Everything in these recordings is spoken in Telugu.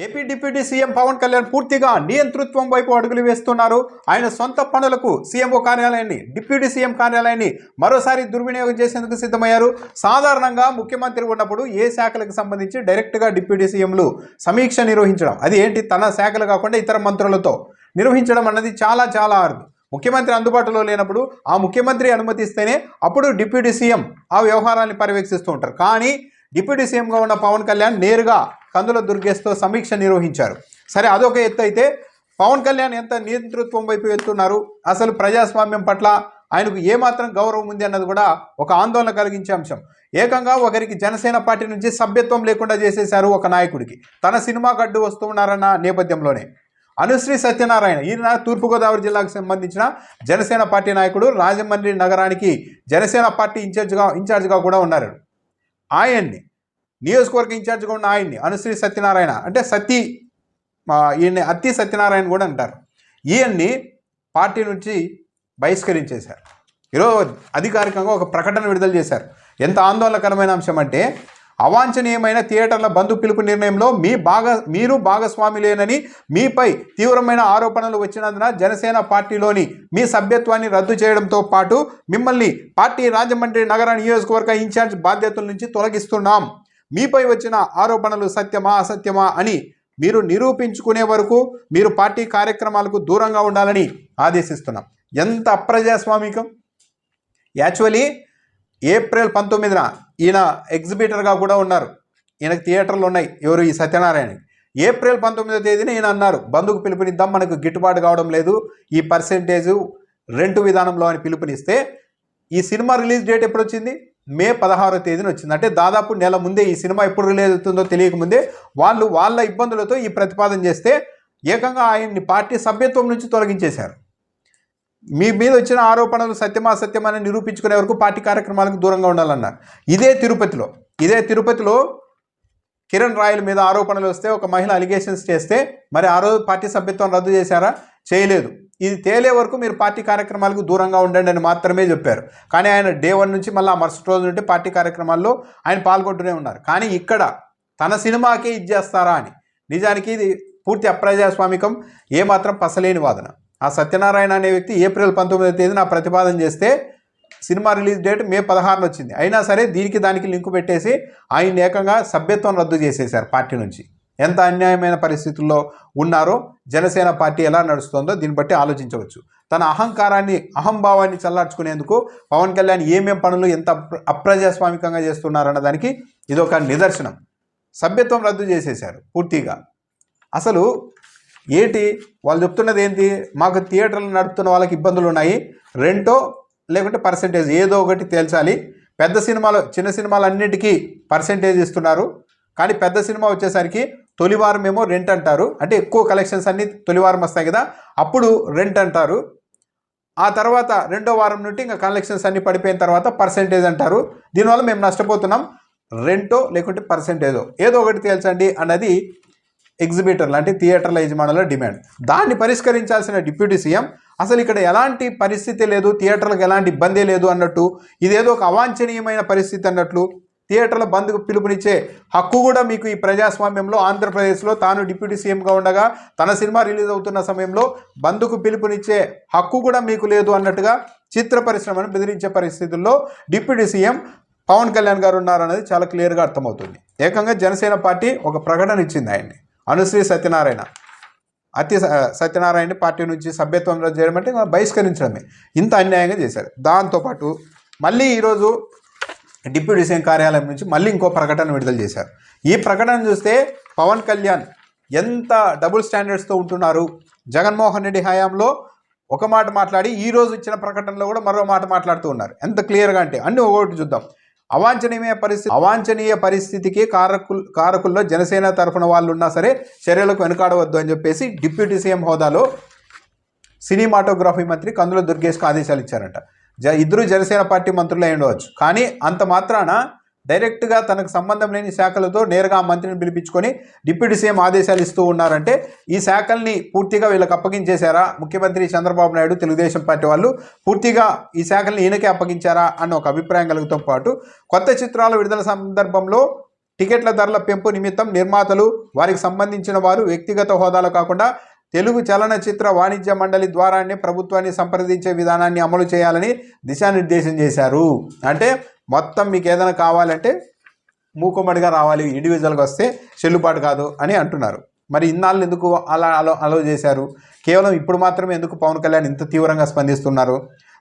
AP deputy CM Pawan Kalyan పూర్తిగా నియంతృత్వం వైపు అడుగులు వేస్తున్నారు. ఆయన సొంత పనులకు సీఎంఓ కార్యాలయాన్ని, డిప్యూటీ సీఎం కార్యాలయాన్ని మరోసారి దుర్వినియోగం చేసేందుకు సిద్ధమయ్యారు. సాధారణంగా ముఖ్యమంత్రి ఉన్నప్పుడు ఏ శాఖలకు సంబంధించి డైరెక్ట్గా డిప్యూటీ సీఎంలు సమీక్ష నిర్వహించడం, అది ఏంటి తన శాఖలు కాకుండా ఇతర మంత్రులతో నిర్వహించడం అన్నది చాలా అరుదు. ముఖ్యమంత్రి అందుబాటులో లేనప్పుడు ఆ ముఖ్యమంత్రి అనుమతిస్తేనే అప్పుడు డిప్యూటీ సీఎం ఆ వ్యవహారాన్ని పర్యవేక్షిస్తూ ఉంటారు. కానీ డిప్యూటీ సీఎంగా ఉన్న పవన్ కళ్యాణ్ నేరుగా కందుల దుర్గేష్తో సమీక్ష నిర్వహించారు. సరే, అదొక ఎత్తు అయితే పవన్ కళ్యాణ్ ఎంత నియంతృత్వం వైపు వెళ్తున్నారు, అసలు ప్రజాస్వామ్యం పట్ల ఆయనకు ఏమాత్రం గౌరవం ఉంది అన్నది కూడా ఒక ఆందోళన కలిగించే అంశం. ఏకంగా ఒకరికి జనసేన పార్టీ నుంచి సభ్యత్వం లేకుండా చేసేశారు ఒక నాయకుడికి, తన సినిమాకు అడ్డు వస్తూ ఉన్నారన్న నేపథ్యంలోనే. అనుశ్రీ సత్యనారాయణ, ఈయన తూర్పుగోదావరి జిల్లాకు సంబంధించిన జనసేన పార్టీ నాయకుడు, రాజమండ్రి నగరానికి జనసేన పార్టీ ఇన్ఛార్జ్గా కూడా ఉన్నారు. ఆయన్ని నియోజకవర్గ ఇన్ఛార్జ్గా ఉన్న ఆయన్ని అనుశ్రీ సత్యనారాయణ అంటే ఈయన్ని అత్తి సత్యనారాయణ కూడా అంటారు. ఈయన్ని పార్టీ నుంచి బహిష్కరించేశారు. ఈరోజు అధికారికంగా ఒక ప్రకటన విడుదల చేశారు. ఎంత ఆందోళనకరమైన అంశం అంటే, అవాంఛనీయమైన థియేటర్ల బంధు పిలుపు నిర్ణయంలో మీరు భాగస్వాములేనని మీపై తీవ్రమైన ఆరోపణలు వచ్చినందున జనసేన పార్టీలోని మీ సభ్యత్వాన్ని రద్దు చేయడంతో పాటు మిమ్మల్ని పార్టీ రాజమండ్రి నగర నియోజకవర్గ ఇన్ఛార్జ్ బాధ్యతల నుంచి తొలగిస్తున్నాం. మీపై వచ్చిన ఆరోపణలు సత్యమా అసత్యమా అని మీరు నిరూపించుకునే వరకు మీరు పార్టీ కార్యక్రమాలకు దూరంగా ఉండాలని ఆదేశిస్తున్నాం. ఎంత అప్రజాస్వామికం! యాక్చువల్లీ ఏప్రిల్ 19న ఈయన ఎగ్జిబిటర్గా కూడా ఉన్నారు. ఈయనకు థియేటర్లు ఉన్నాయి. ఎవరు? ఈ సత్యనారాయణ. ఏప్రిల్ 19వ తేదీన ఈయన అన్నారు, బంధుకు పిలుపునిద్దాం, మనకు గిట్టుబాటు కావడం లేదు ఈ పర్సెంటేజు రెంటు విధానంలో అని పిలుపునిస్తే, ఈ సినిమా రిలీజ్ డేట్ ఎప్పుడు వచ్చింది? మే 16వ తేదీన వచ్చింది. అంటే దాదాపు నెల ముందే, ఈ సినిమా ఎప్పుడు రిలీజ్ అవుతుందో తెలియకముందే వాళ్ళ ఇబ్బందులతో ఈ ప్రతిపాదన చేస్తే ఏకంగా ఆయన్ని పార్టీ సభ్యత్వం నుంచి తొలగించేశారు. మీ మీద వచ్చిన ఆరోపణలు సత్యమా అసత్యమని నిరూపించుకునే వరకు పార్టీ కార్యక్రమాలకు దూరంగా ఉండాలన్నారు. ఇదే తిరుపతిలో కిరణ్ రాయల్ మీద ఆరోపణలు వస్తే ఒక మహిళ అలిగేషన్స్ చేస్తే మరి ఆ రోజు పార్టీ సభ్యత్వం రద్దు చేశారా? చేయలేదు. ఇది తేలే వరకు మీరు పార్టీ కార్యక్రమాలకు దూరంగా ఉండండి అని మాత్రమే చెప్పారు. కానీ ఆయన డే 1 నుంచి మళ్ళీ మరుసటి రోజు నుండి పార్టీ కార్యక్రమాల్లో ఆయన పాల్గొంటూనే ఉన్నారు. కానీ ఇక్కడ తన సినిమాకే ఇచ్చేస్తారా అని, నిజానికి ఇది పూర్తి అప్రజాస్వామికం, ఏమాత్రం పసలేని వాదన. ఆ సత్యనారాయణ అనే వ్యక్తి ఏప్రిల్ 19వ తేదీన ప్రతిపాదన చేస్తే సినిమా రిలీజ్ డేట్ మే 16న వచ్చింది. అయినా సరే దానికి లింకు పెట్టేసి ఆయన ఏకంగా సభ్యత్వం రద్దు చేసేశారు పార్టీ నుంచి. ఎంత అన్యాయమైన పరిస్థితుల్లో ఉన్నారో, జనసేన పార్టీ ఎలా నడుస్తుందో దీన్ని బట్టి ఆలోచించవచ్చు. తన అహంభావాన్ని చల్లార్చుకునేందుకు పవన్ కళ్యాణ్ ఏమేం పనులు ఎంత అప్రజాస్వామికంగా చేస్తున్నారన్న దానికి ఇదొక నిదర్శనం. సభ్యత్వం రద్దు చేసేశారు పూర్తిగా. అసలు ఏంటి వాళ్ళు చెప్తున్నది ఏంటి? మాకు థియేటర్లు నడుపుతున్న వాళ్ళకి ఇబ్బందులు ఉన్నాయి, రెంటో లేకుంటే పర్సెంటేజ్ ఏదో ఒకటి తేల్చాలి. చిన్న సినిమాలు అన్నిటికీ పర్సెంటేజ్ ఇస్తున్నారు, కానీ పెద్ద సినిమా వచ్చేసరికి తొలివారం ఏమో రెంట్ అంటారు. అంటే ఎక్కువ కలెక్షన్స్ అన్నీ తొలివారం వస్తాయి కదా, అప్పుడు రెంట్ అంటారు. ఆ తర్వాత రెండో వారం నుండి ఇంకా కలెక్షన్స్ అన్నీ పడిపోయిన తర్వాత పర్సెంటేజ్ అంటారు. దీనివల్ల మేము నష్టపోతున్నాం, రెంటో లేకుంటే పర్సెంటేజో ఏదో ఒకటి తేల్చండి అన్నది ఎగ్జిబిటర్లు అంటే థియేటర్ల యజమానుల డిమాండ్. దాన్ని పరిష్కరించాల్సిన డిప్యూటీ సీఎం అసలు ఇక్కడ ఎలాంటి పరిస్థితి లేదు, థియేటర్లకు ఎలాంటి ఇబ్బంది లేదు అన్నట్టు, ఇదేదో ఒక అవాంఛనీయమైన పరిస్థితి అన్నట్లు, థియేటర్ల బంద్కు పిలుపునిచ్చే హక్కు కూడా మీకు ఈ ప్రజాస్వామ్యంలో ఆంధ్రప్రదేశ్లో తాను డిప్యూటీ సీఎంగా ఉండగా తన సినిమా రిలీజ్ అవుతున్న సమయంలో బంద్కు పిలుపునిచ్చే హక్కు కూడా మీకు లేదు అన్నట్టుగా చిత్ర పరిశ్రమను బెదిరించే పరిస్థితుల్లో డిప్యూటీ సీఎం పవన్ కళ్యాణ్ గారు ఉన్నారనేది చాలా క్లియర్గా అర్థమవుతుంది. ఏకంగా జనసేన పార్టీ ఒక ప్రకటన ఇచ్చింది ఆయన్ని, అనుశ్రీ సత్యనారాయణ పార్టీ నుంచి సభ్యత్వం రద్దు చేయడం అంటే బహిష్కరించడమే. ఇంత అన్యాయంగా చేశారు. దాంతోపాటు మళ్ళీ ఈరోజు డిప్యూటీ సీఎం కార్యాలయం నుంచి మళ్ళీ ఇంకో ప్రకటన విడుదల చేశారు. ఈ ప్రకటన చూస్తే పవన్ కళ్యాణ్ ఎంత డబుల్ స్టాండర్డ్స్తో ఉంటున్నారు. జగన్మోహన్ రెడ్డి హయాంలో ఒక మాట మాట్లాడి ఈరోజు ఇచ్చిన ప్రకటనలో కూడా మరో మాట మాట్లాడుతూ ఉన్నారు. ఎంత క్లియర్గా అంటే అన్నీ ఒకటి చూద్దాం. అవాంఛనీయ పరిస్థితికి కారకుల్లో జనసేన తరఫున వాళ్ళు ఉన్నా సరే చర్యలకు వెనుకాడవద్దు అని చెప్పేసి డిప్యూటీ సీఎం హోదాలో సినిమాటోగ్రఫీ మంత్రి కందుల దుర్గేష్కి ఆదేశాలు ఇచ్చారంట. ఇద్దరు జనసేన పార్టీ మంత్రులు అయి ఉండవచ్చు, కానీ అంత మాత్రాన డైరెక్ట్గా తనకు సంబంధం లేని శాఖలతో నేరుగా ఆ మంత్రిని పిలిపించుకొని డిప్యూటీ సీఎం ఆదేశాలు ఇస్తూ ఉన్నారంటే ఈ శాఖల్ని పూర్తిగా వీళ్ళకి అప్పగించేశారా? ముఖ్యమంత్రి చంద్రబాబు నాయుడు, తెలుగుదేశం పార్టీ వాళ్ళు పూర్తిగా ఈ శాఖల్ని ఈయనకే అప్పగించారా అన్న ఒక అభిప్రాయం కలుగుతో పాటు కొత్త చిత్రాల విడుదల సందర్భంలో టికెట్ల ధరల పెంపు నిమిత్తం నిర్మాతలు వారికి సంబంధించిన వారు వ్యక్తిగత హోదాలో కాకుండా తెలుగు చలనచిత్ర వాణిజ్య మండలి ద్వారానే ప్రభుత్వాన్ని సంప్రదించే విధానాన్ని అమలు చేయాలని దిశానిర్దేశం చేశారు. అంటే మొత్తం మీకు ఏదైనా కావాలంటే మూకుమ్మడిగా రావాలి, ఇండివిజువల్గా వస్తే చెల్లుబాటు కాదు అని అంటున్నారు. మరి ఇన్నాళ్ళు ఎందుకు అలో చేశారు? కేవలం ఇప్పుడు మాత్రమే ఎందుకు పవన్ కళ్యాణ్ ఇంత తీవ్రంగా స్పందిస్తున్నారు?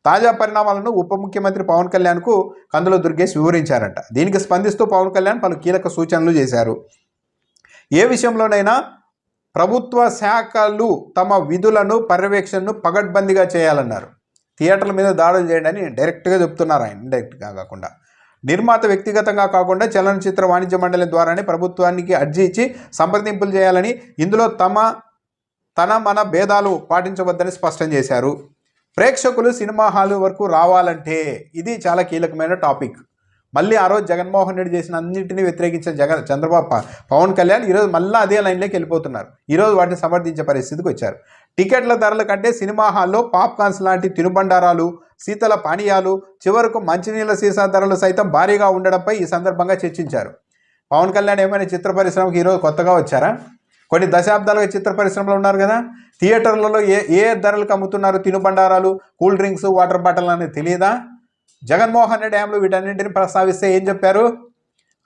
తాజా పరిణామాలను ఉప ముఖ్యమంత్రి పవన్ కళ్యాణ్కు కందుల దుర్గేష్ వివరించారంట. దీనికి స్పందిస్తూ పవన్ కళ్యాణ్ పలు కీలక సూచనలు చేశారు. ఏ విషయంలోనైనా ప్రభుత్వ శాఖలు తమ విధులను పర్యవేక్షణను పగడ్బందీగా చేయాలన్నారు. థియేటర్ల మీద దాడులు చేయండి అని డైరెక్ట్గా చెప్తున్నారు ఆయన, ఇండైరెక్ట్గా కాకుండా. నిర్మాత వ్యక్తిగతంగా కాకుండా చలనచిత్ర వాణిజ్య మండలి ద్వారానే ప్రభుత్వానికి అర్జీ ఇచ్చి సంప్రదింపులు చేయాలని, ఇందులో మన భేదాలు పాటించవద్దని స్పష్టం చేశారు. ప్రేక్షకులు సినిమా హాల్ వరకు రావాలంటే ఇది చాలా కీలకమైన టాపిక్. మళ్ళీ ఆ రోజు జగన్మోహన్ రెడ్డి చేసిన అన్నింటినీ వ్యతిరేకించిన చంద్రబాబు పవన్ కళ్యాణ్ ఈరోజు మళ్ళీ అదే లైన్లోకి వెళ్ళిపోతున్నారు. ఈరోజు వాటిని సమర్థించే పరిస్థితికి వచ్చారు. టికెట్ల ధరల కంటే సినిమా హాల్లో పాప్కార్న్స్ లాంటి తినుబండారాలు, శీతల పానీయాలు, చివరకు మంచినీళ్ళ సీసా ధరలు సైతం భారీగా ఉండడంపై ఈ సందర్భంగా చర్చించారు. పవన్ కళ్యాణ్ ఏమైనా చిత్ర పరిశ్రమకి ఈరోజు కొత్తగా వచ్చారా? కొన్ని దశాబ్దాలుగా చిత్ర పరిశ్రమలో ఉన్నారు కదా. థియేటర్లలో ఏ ధరలకు అమ్ముతున్నారు తినుబండారాలు, కూల్ డ్రింక్స్, వాటర్ బాటిల్ అనేది తెలియదా? జగన్మోహన్ రెడ్డి హయాంలో వీటన్నింటిని ప్రస్తావిస్తే ఏం చెప్పారు?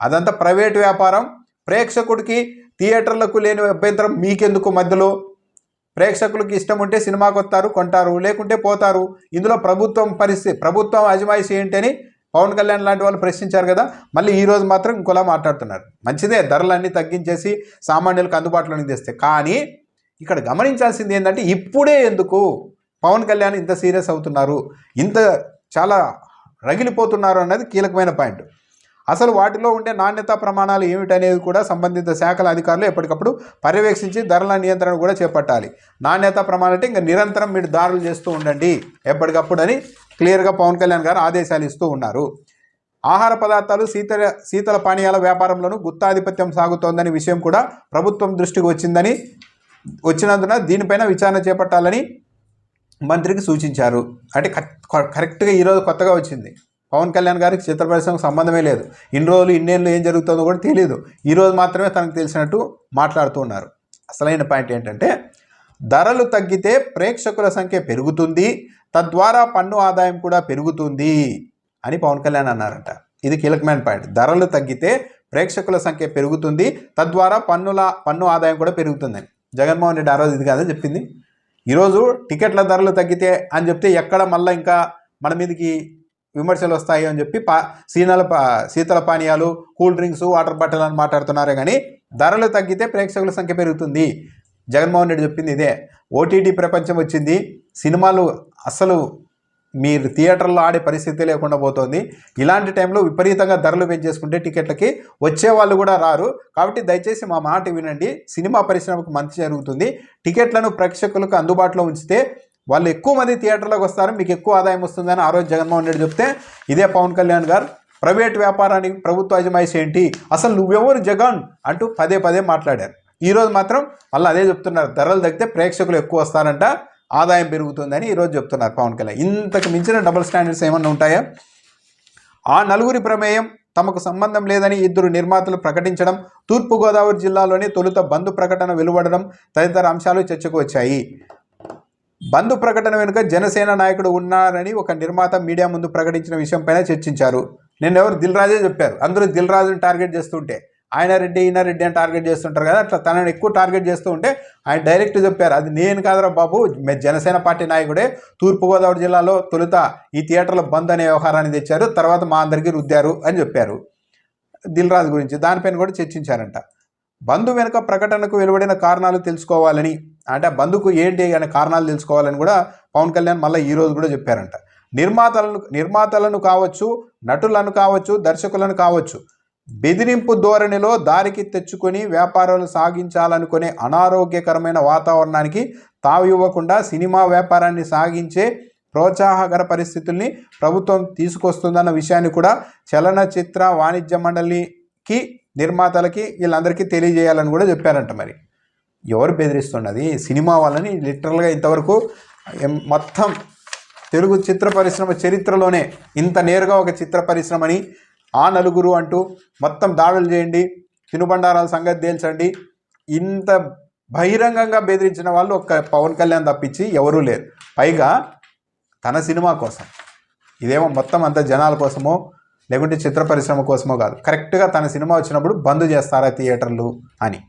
అదంతా ప్రైవేట్ వ్యాపారం, ప్రేక్షకుడికి థియేటర్లకు లేని అభ్యంతరం మీకెందుకు మధ్యలో? ప్రేక్షకులకు ఇష్టం ఉంటే సినిమాకి వస్తారు, కొంటారు, లేకుంటే పోతారు. ఇందులో ప్రభుత్వం అజమాయిషి ఏంటి అని పవన్ కళ్యాణ్ లాంటి వాళ్ళు ప్రశ్నించారు కదా. మళ్ళీ ఈరోజు మాత్రం ఇంకోలా మాట్లాడుతున్నారు. మంచిదే, ధరలన్నీ తగ్గించేసి సామాన్యులకు అందుబాటులోకి తెస్తే. కానీ ఇక్కడ గమనించాల్సింది ఏంటంటే ఇప్పుడే ఎందుకు పవన్ కళ్యాణ్ ఇంత సీరియస్ అవుతున్నారు, ఇంత చాలా రగిలిపోతున్నారు అన్నది కీలకమైన పాయింట్. అసలు వాటిలో ఉండే నాణ్యతా ప్రమాణాలు ఏమిటనేది కూడా సంబంధిత శాఖల అధికారులు ఎప్పటికప్పుడు పర్యవేక్షించి ధరల నియంత్రణ కూడా చేపట్టాలి. నాణ్యతా ప్రమాణం అంటే ఇంకా నిరంతరం మీరు దాడులు చేస్తూ ఉండండి ఎప్పటికప్పుడు అని క్లియర్గా పవన్ కళ్యాణ్ గారు ఆదేశాలు ఇస్తూ ఉన్నారు. ఆహార పదార్థాలు, శీతల పానీయాల వ్యాపారంలోనూ గుత్తాధిపత్యం సాగుతోందనే విషయం కూడా ప్రభుత్వం దృష్టికి వచ్చినందున దీనిపైన విచారణ చేపట్టాలని మంత్రికి సూచించారు. అంటే కరెక్ట్గా ఈరోజు కొత్తగా వచ్చింది. పవన్ కళ్యాణ్ గారికి చిత్ర పరిశ్రమకు సంబంధమే లేదు. ఇన్ని రోజులు ఇన్నేళ్ళు ఏం జరుగుతుందో కూడా తెలియదు. ఈరోజు మాత్రమే తనకు తెలిసినట్టు మాట్లాడుతూ ఉన్నారు. అసలైన పాయింట్ ఏంటంటే ధరలు తగ్గితే ప్రేక్షకుల సంఖ్య పెరుగుతుంది, తద్వారా పన్ను ఆదాయం కూడా పెరుగుతుంది అని పవన్ కళ్యాణ్ అన్నారంట. ఇది కీలకమైన పాయింట్. ధరలు తగ్గితే ప్రేక్షకుల సంఖ్య పెరుగుతుంది, తద్వారా పన్ను ఆదాయం కూడా పెరుగుతుందని జగన్మోహన్ రెడ్డి ఆ రోజు ఇది కాదని చెప్పింది. ఈరోజు టికెట్ల ధరలు తగ్గితే అని చెప్తే ఎక్కడ మళ్ళీ ఇంకా మన మీదకి విమర్శలు వస్తాయి అని చెప్పి శీతల పానీయాలు, కూల్ డ్రింక్స్, వాటర్ బాటిల్ అని మాట్లాడుతున్నారే కానీ ధరలు తగ్గితే ప్రేక్షకుల సంఖ్య పెరుగుతుంది. జగన్మోహన్ రెడ్డి చెప్పింది ఇదే. ఓటీటీ ప్రపంచం వచ్చింది, సినిమాలు అసలు మీరు థియేటర్లో ఆడే పరిస్థితి లేకుండా పోతుంది. ఇలాంటి టైంలో విపరీతంగా ధరలు పెంచేసుకుంటే టికెట్లకి వచ్చే వాళ్ళు కూడా రారు. కాబట్టి దయచేసి మా మాట వినండి, సినిమా పరిశ్రమకు మంచి జరుగుతుంది. టికెట్లను ప్రేక్షకులకు అందుబాటులో ఉంచితే వాళ్ళు ఎక్కువ మంది థియేటర్లోకి వస్తారు, మీకు ఎక్కువ ఆదాయం వస్తుందని ఆ రోజు జగన్మోహన్ రెడ్డి చెప్తే ఇదే పవన్ కళ్యాణ్ గారు ప్రైవేట్ వ్యాపారానికి ప్రభుత్వ అజమాయిషి ఏంటి, అసలు నువ్వెవరు జగన్ అంటూ పదే మాట్లాడారు. ఈరోజు మాత్రం మళ్ళీ అదే చెప్తున్నారు. ధరలు తగ్గితే ప్రేక్షకులు ఎక్కువ వస్తారంట, ఆదాయం పెరుగుతుందని ఈరోజు చెప్తున్నారు పవన్ కళ్యాణ్. ఇంతకు మించిన డబుల్ స్టాండర్డ్స్ ఏమన్నా ఉంటాయా? ఆ నలుగురి ప్రమేయం తమకు సంబంధం లేదని ఇద్దరు నిర్మాతలు ప్రకటించడం, తూర్పుగోదావరి జిల్లాలోని తొలుత బంద్ ప్రకటన వెలువడడం తదితర అంశాలు చర్చకు వచ్చాయి. బంద్ ప్రకటన వెనుక జనసేన నాయకుడు ఉన్నారని ఒక నిర్మాత మీడియా ముందు ప్రకటించిన విషయంపైన చర్చించారు. నిన్నెవరు దిల్ రాజే చెప్పారు. అందరూ దిల్ రాజుని టార్గెట్ చేస్తుంటే ఆయన రెడ్డి ఈయన రెడ్డి అని టార్గెట్ చేస్తుంటారు కదా, అట్లా తనని ఎక్కువ టార్గెట్ చేస్తూ ఉంటే ఆయన డైరెక్ట్ చెప్పారు, అది నేను కాదురా బాబు, జనసేన పార్టీ నాయకుడే తూర్పుగోదావరి జిల్లాలో తొలుత ఈ థియేటర్ల బంద్ అనే వ్యవహారాన్ని తెచ్చారు, తర్వాత మా అందరికీ రుద్దారు అని చెప్పారు దిల్ రాజు గురించి. దానిపైన కూడా చర్చించారంట. బంద్ వెనుక ప్రకటనకు వెలువడిన కారణాలు తెలుసుకోవాలని, అంటే బంద్కు ఏంటి అనే కారణాలు తెలుసుకోవాలని కూడా పవన్ కళ్యాణ్ మళ్ళీ ఈరోజు కూడా చెప్పారంట. నిర్మాతలను కావచ్చు, నటులను కావచ్చు, దర్శకులను కావచ్చు, బెదిరింపు ధోరణిలో దారికి తెచ్చుకొని వ్యాపారాలు సాగించాలనుకునే అనారోగ్యకరమైన వాతావరణానికి తావివ్వకుండా సినిమా వ్యాపారాన్ని సాగించే ప్రోత్సాహకర పరిస్థితుల్ని ప్రభుత్వం తీసుకొస్తుందన్న విషయాన్ని కూడా చలనచిత్ర వాణిజ్య మండలికి, నిర్మాతలకి, వీళ్ళందరికీ తెలియజేయాలని కూడా చెప్పారంట. మరి ఎవరు బెదిరిస్తున్నది? సినిమా వాళ్ళని లిటరల్గా ఇంతవరకు మొత్తం తెలుగు చిత్ర పరిశ్రమ చరిత్రలోనే ఇంత నేరుగా ఒక చిత్ర పరిశ్రమని ఆ నలుగురు అంటూ మొత్తం దాడులు చేయండి, తినుబండారాల సంగతి తేల్చండి, ఇంత బహిరంగంగా బెదిరించిన వాళ్ళు ఒక్క పవన్ కళ్యాణ్ తప్పించి ఎవరూ లేరు. పైగా తన సినిమా కోసం, ఇదేమో మొత్తం అంత జనాల కోసమో లేకుంటే చిత్ర పరిశ్రమ కోసమో కాదు, కరెక్ట్గా తన సినిమా వచ్చినప్పుడు బంద్ చేస్తారా థియేటర్లు అని.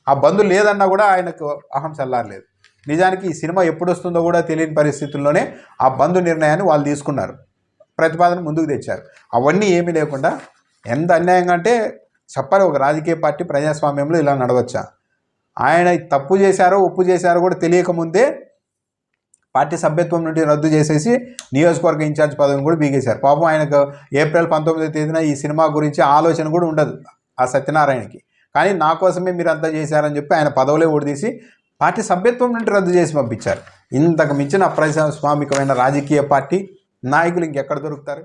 ఆ బంద్ లేదన్నా కూడా ఆయనకు అహం చల్లారలేదు. నిజానికి ఈ సినిమా ఎప్పుడు వస్తుందో కూడా తెలియని పరిస్థితుల్లోనే ఆ బంద్ నిర్ణయాన్ని వాళ్ళు తీసుకున్నారు, ప్రతిపాదన ముందుకు తెచ్చారు. అవన్నీ ఏమీ లేకుండా ఎంత అన్యాయంగా అంటే చెప్పాలి, ఒక రాజకీయ పార్టీ ప్రజాస్వామ్యంలో ఇలా నడవచ్చా? ఆయన తప్పు చేశారో ఒప్పు చేశారో కూడా తెలియకముందే పార్టీ సభ్యత్వం నుండి రద్దు చేసేసి నియోజకవర్గ ఇన్ఛార్జ్ పదవిని కూడా బీగేశారు. పాపం ఆయనకు ఏప్రిల్ 19వ తేదీన ఈ సినిమా గురించి ఆలోచన కూడా ఉండదు ఆ సత్యనారాయణకి. కానీ నా కోసమే మీరు అంతా చేశారని చెప్పి ఆయన పదవులే ఓడిదీసి పార్టీ సభ్యత్వం నుండి రద్దు చేసి పంపించారు. ఇంతకు మించిన అప్రజాస్వామికమైన రాజకీయ పార్టీ నాయకులు ఇంకెక్కడ దొరుకుతారు?